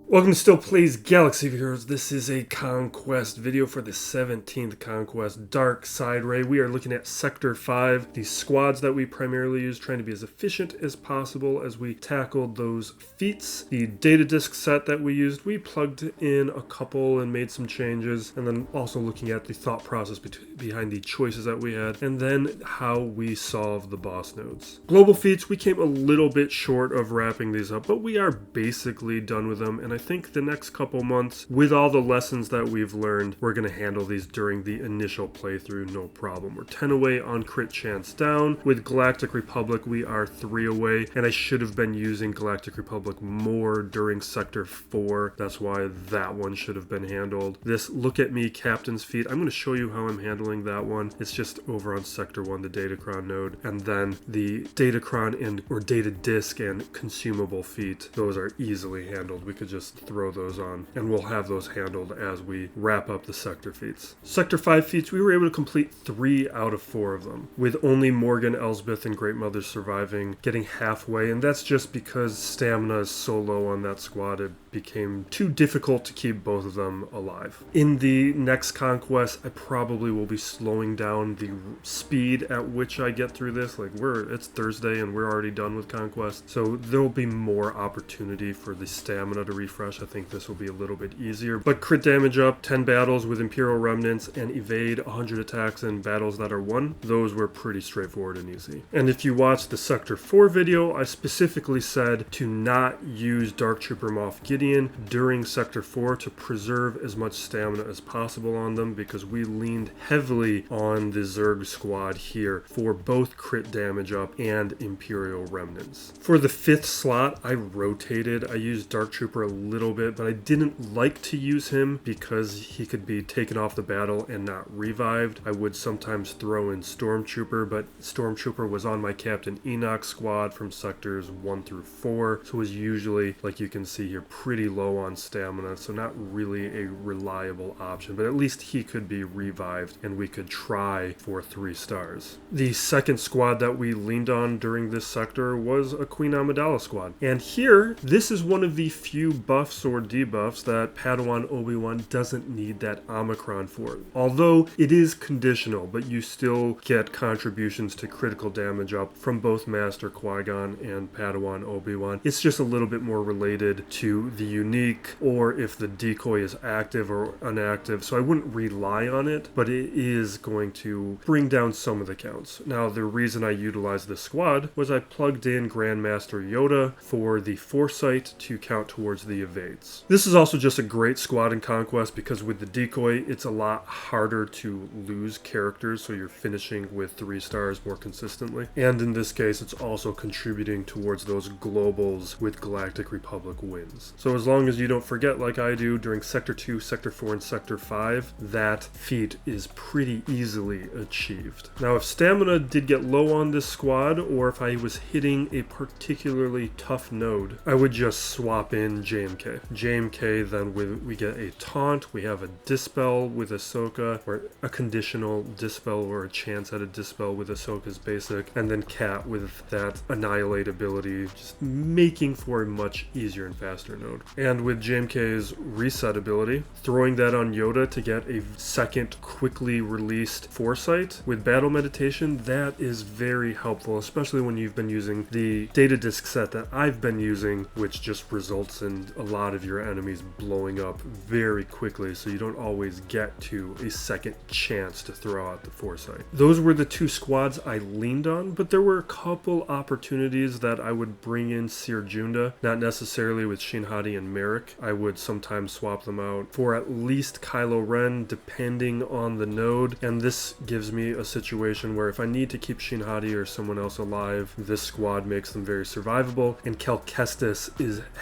Welcome to Still Plays Galaxy viewers. This is a Conquest video for the 17th Conquest Dark Side Raid. We are looking at Sector 5, the squads that we primarily use, trying to be as efficient as possible as we tackled those feats. The Datadisk set that we used, we plugged in a couple and made some changes, and then also looking at the thought process behind the choices that we had, and then how we solved the boss nodes. Global feats, we came a little bit short of wrapping these up, but we are basically done with them, and I think the next couple months, with all the lessons that we've learned, we're going to handle these during the initial playthrough, no problem. We're 10 away on crit chance down. With Galactic Republic, we are 3 away, and I should have been using Galactic Republic more during Sector 4. That's why that one should have been handled. This Look at Me Captain's Feat, I'm going to show you how I'm handling that one. It's just over on Sector 1, the Datacron node, and then the Datacron or Datadisk and Consumable Feat. Those are easily handled. We could just throw those on, and we'll have those handled as we wrap up the sector feats. Sector 5 feats, we were able to complete 3 out of 4 of them, with only Morgan, Elsbeth, and Great Mother surviving, getting halfway, and that's just because stamina is so low on that squad, it became too difficult to keep both of them alive. In the next conquest, I probably will be slowing down the speed at which I get through this. It's Thursday and we're already done with conquest, so there'll be more opportunity for the stamina to refresh. I think this will be a little bit easier, but crit damage up, 10 battles with Imperial Remnants, and evade 100 attacks in battles that are won. Those were pretty straightforward and easy. And if you watched the Sector 4 video, I specifically said to not use Dark Trooper Moff Gideon during Sector 4 to preserve as much stamina as possible on them, because we leaned heavily on the Zerg squad here for both crit damage up and Imperial Remnants. For the 5th slot, I rotated. I used Dark Trooper a little bit, but I didn't like to use him because he could be taken off the battle and not revived. I would sometimes throw in Stormtrooper, but Stormtrooper was on my Captain Enoch squad from sectors 1 through 4, so it was usually, like you can see here, pretty low on stamina, so not really a reliable option, but at least he could be revived and we could try for 3 stars. The second squad that we leaned on during this sector was a Queen Amidala squad, and here, this is one of the few buffs or debuffs that Padawan Obi-Wan doesn't need that Omicron for. Although it is conditional, but you still get contributions to critical damage up from both Master Qui-Gon and Padawan Obi-Wan. It's just a little bit more related to the unique, or if the decoy is active or inactive, so I wouldn't rely on it, but it is going to bring down some of the counts. Now, the reason I utilized this squad was I plugged in Grandmaster Yoda for the foresight to count towards the evades. This is also just a great squad in Conquest because with the decoy, it's a lot harder to lose characters, so you're finishing with 3 stars more consistently. And in this case, it's also contributing towards those globals with Galactic Republic wins. So as long as you don't forget, like I do, during Sector 2, Sector 4, and Sector 5, that feat is pretty easily achieved. Now, if stamina did get low on this squad, or if I was hitting a particularly tough node, I would just swap in JMK. JMK, then we get a taunt, we have a dispel with Ahsoka, or a conditional dispel or a chance at a dispel with Ahsoka's basic, and then Cat with that annihilate ability, just making for a much easier and faster node. And with JMK's reset ability, throwing that on Yoda to get a second quickly released foresight with battle meditation, that is very helpful, especially when you've been using the Datadisk set that I've been using, which just results in a lot of your enemies blowing up very quickly, so you don't always get to a second chance to throw out the foresight. Those were the 2 squads I leaned on, but there were a couple opportunities that I would bring in Seer Junda, not necessarily with Shin, Hati, and Merrick. I would sometimes swap them out for at least Kylo Ren, depending on the node, and this gives me a situation where if I need to keep Shin, Hati, or someone else alive, this squad makes them very survivable, and Cal Kestis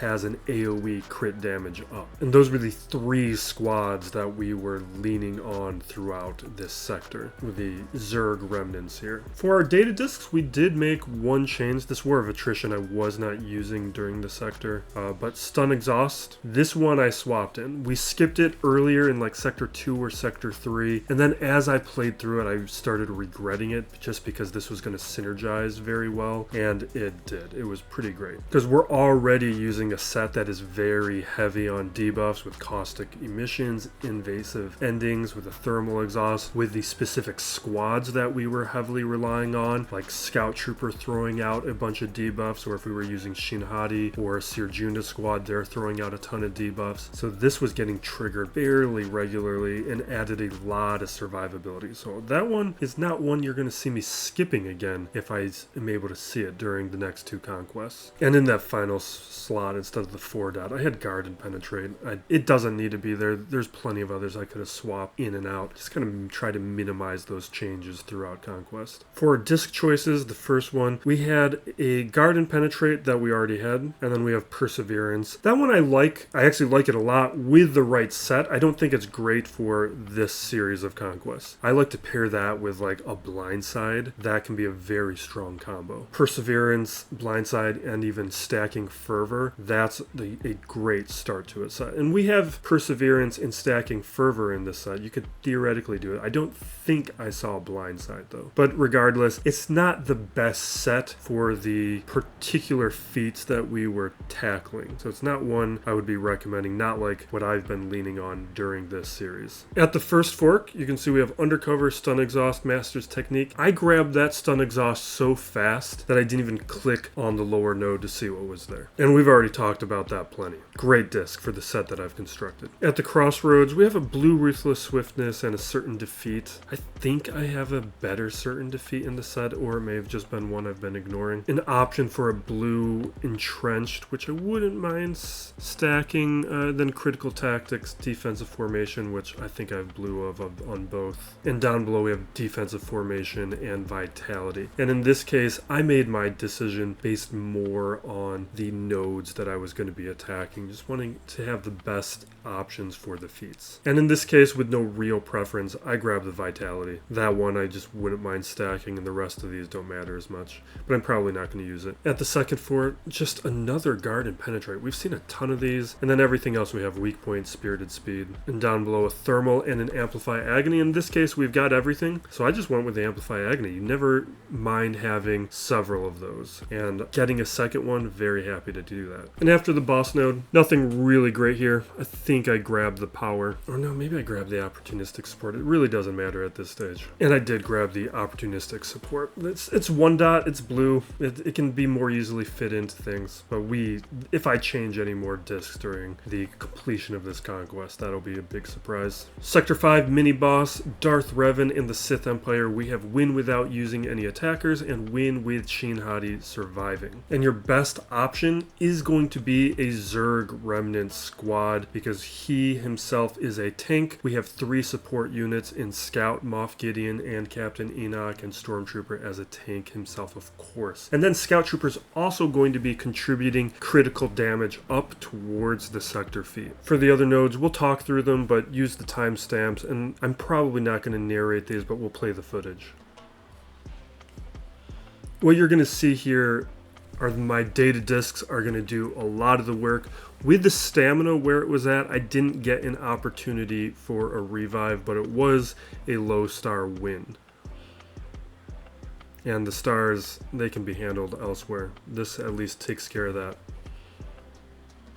has an AoE crit damage up. And those were the 3 squads that we were leaning on throughout this sector, with the Zerg remnants here. For our data disks, we did make 1 change. This War of Attrition I was not using during the sector, but Stun stun exhaust. This one I swapped in. We skipped it earlier in like sector 2 or sector 3, and then as I played through it I started regretting it just because this was going to synergize very well, and it did. It was pretty great because we're already using a set that is very heavy on debuffs with caustic emissions, invasive endings, with a thermal exhaust, with the specific squads that we were heavily relying on, like Scout Trooper throwing out a bunch of debuffs, or if we were using Shin Hati or a Sirjunda squad, they're throwing out a ton of debuffs. So this was getting triggered fairly regularly and added a lot of survivability. So that one is not one you're going to see me skipping again if I am able to see it during the next 2 conquests. And in that final slot, instead of the 4 dot, I had guard and penetrate. It doesn't need to be there. There's plenty of others I could have swapped in and out. Just kind of try to minimize those changes throughout conquest. For our disc choices, the first one, we had a guard and penetrate that we already had, and then we have perseverance. That one I like. I actually like it a lot with the right set. I don't think it's great for this series of conquests. I like to pair that with like a blindside. That can be a very strong combo. Perseverance, blindside, and even stacking fervor, that's a great start to a set. And we have perseverance and stacking fervor in this set. You could theoretically do it. I don't think I saw a blindside though. But regardless, it's not the best set for the particular feats that we were tackling. So it's not one I would be recommending, not like what I've been leaning on during this series. At the first fork, you can see we have undercover, stun exhaust, master's technique. I grabbed that stun exhaust so fast that I didn't even click on the lower node to see what was there. And we've already talked about that plenty. Great disc for the set that I've constructed. At the crossroads, we have a blue ruthless swiftness and a certain defeat. I think I have a better certain defeat in the set, or it may have just been one I've been ignoring. An option for a blue entrenched, which I wouldn't mind stacking. Then critical tactics, defensive formation, which I think I have blue of on both. And down below we have defensive formation and vitality. And in this case, I made my decision based more on the nodes that I was going to be attacking, just wanting to have the best options for the feats. And in this case, with no real preference, I grabbed the vitality. That one I just wouldn't mind stacking, and the rest of these don't matter as much, but I'm probably not going to use it. At the second fort, just another guard and penetrate. We've seen a ton of these, and then everything else we have weak point, spirited speed, and down below a thermal and an amplify agony. In this case, we've got everything, so I just went with the amplify agony. You never mind having several of those, and getting a second one, very happy to do that. And after the boss node, nothing really great here. I think I grabbed the power, or no, maybe I grabbed the opportunistic support. It really doesn't matter at this stage. And I did grab the opportunistic support. It's 1 dot, it's blue. It can be more easily fit into things, but if I change any more discs during the completion of this conquest, that'll be a big surprise. Sector 5 mini boss, Darth Revan in the Sith Empire. We have win without using any attackers and win with Shin Hati surviving. And your best option is going to be a Zerg Remnant squad because he himself is a tank. We have 3 support units in Scout, Moff Gideon, and Captain Enoch, and Stormtrooper as a tank himself, of course. And then Scout Trooper's also going to be contributing critical damage up towards the sector feat. For the other nodes, we'll talk through them, but use the timestamps, and I'm probably not going to narrate these, but we'll play the footage. What you're going to see here are my data discs are going to do a lot of the work. With the stamina where it was at, I didn't get an opportunity for a revive, but it was a low star win. And the stars, they can be handled elsewhere. This at least takes care of that.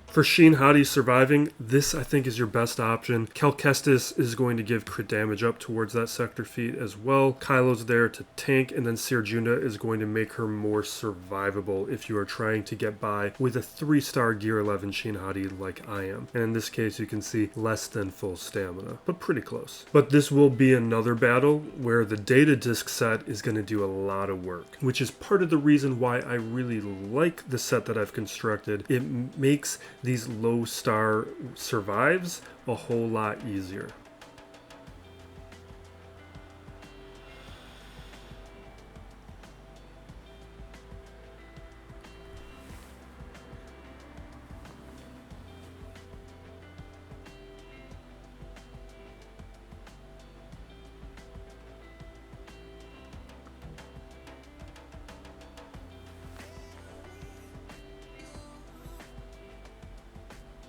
For Shin Hati surviving, this I think is your best option. Cal Kestis is going to give crit damage up towards that sector feat as well. Kylo's there to tank, and then Sirjunda is going to make her more survivable if you are trying to get by with a 3-star Gear 11 Shin Hati like I am. And in this case, you can see less than full stamina, but pretty close. But this will be another battle where the data disc set is going to do a lot of work, which is part of the reason why I really like the set that I've constructed. It makes these low star survives a whole lot easier.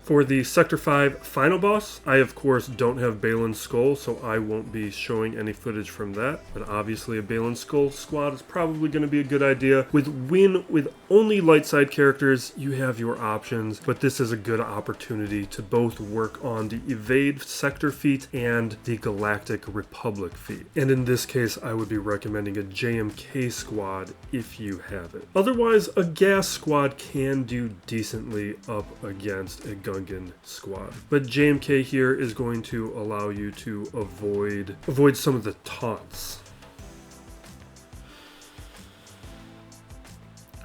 For the Sector 5 final boss, I of course don't have BAYLAN SKOLL, so I won't be showing any footage from that. But obviously a BAYLAN SKOLL squad is probably going to be a good idea. With only light side characters, you have your options, but this is a good opportunity to both work on the Evade Sector feat and the Galactic Republic feat. And in this case, I would be recommending a JMK squad if you have it. Otherwise, a gas squad can do decently up against a Gungan squad. But JMK here is going to allow you to avoid some of the taunts.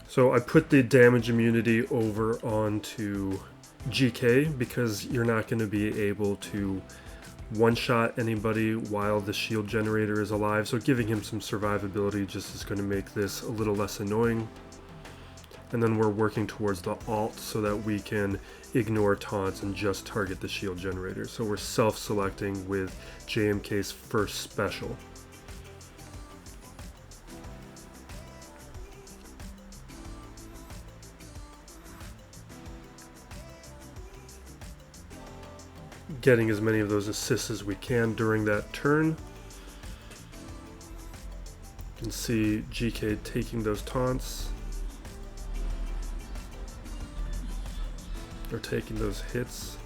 So I put the damage immunity over onto GK because you're not going to be able to one-shot anybody while the shield generator is alive, so giving him some survivability just is going to make this a little less annoying. And then we're working towards the alt so that we can ignore taunts and just target the shield generator. So we're self-selecting with JMK's first special. Getting as many of those assists as we can during that turn. You can see GK taking those taunts. Or taking those hits.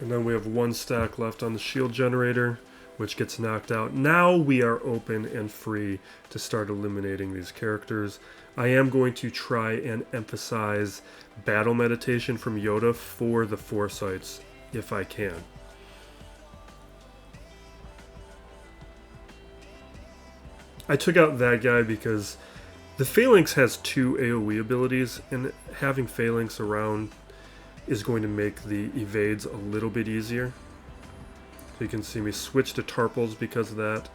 And then we have one stack left on the shield generator, which gets knocked out. Now we are open and free to start eliminating these characters. I am going to try and emphasize battle meditation from Yoda for the foresights if I can. I took out that guy because the Phalanx has 2 AoE abilities, and having Phalanx around is going to make the evades a little bit easier. So you can see me switch to Tarpals because of that,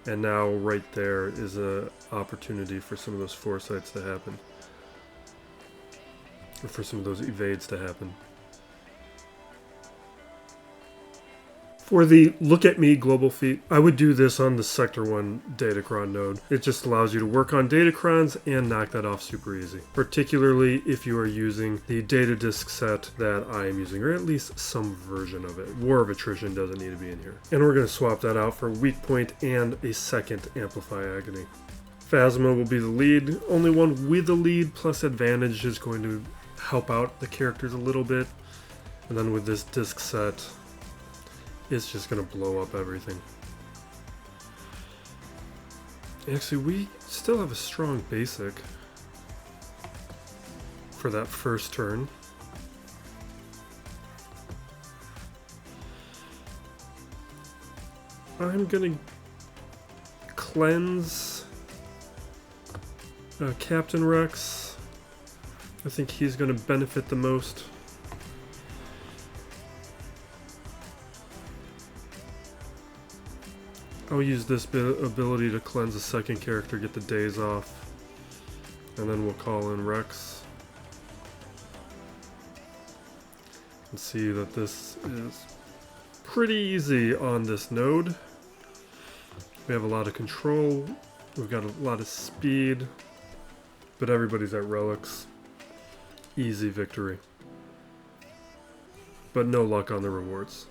and now right there is an opportunity for some of those foresights to happen. Or for some of those evades to happen. For the Look at Me global feat, I would do this on the Sector 1 Datacron node. It just allows you to work on Datacrons and knock that off super easy. Particularly if you are using the Datadisk set that I am using, or at least some version of it. War of Attrition doesn't need to be in here. And we're going to swap that out for Weak Point and a second Amplify Agony. Phasma will be the lead. Only one with a lead plus advantage is going to help out the characters a little bit. And then with this disc set, it's just going to blow up everything. Actually, we still have a strong basic for that first turn. I'm going to cleanse Captain Rex. I think he's going to benefit the most. I'll use this ability to cleanse a second character, get the days off, and then we'll call in Rex. And see that this is pretty easy on this node. We have a lot of control, we've got a lot of speed, but everybody's at relics. Easy victory. But no luck on the rewards.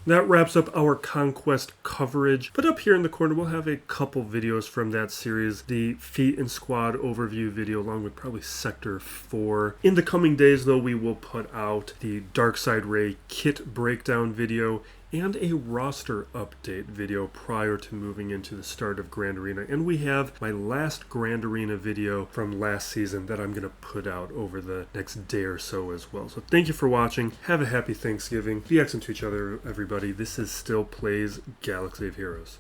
That wraps up our Conquest coverage, but up here in the corner we'll have a couple videos from that series, the Feat and Squad overview video along with probably Sector 4. In the coming days though, we will put out the Darkside Ray kit breakdown video and a roster update video prior to moving into the start of Grand Arena. And we have my last Grand Arena video from last season that I'm going to put out over the next day or so as well. So thank you for watching. Have a happy Thanksgiving. Be excellent to each other, everybody. This is Still Plays Galaxy of Heroes.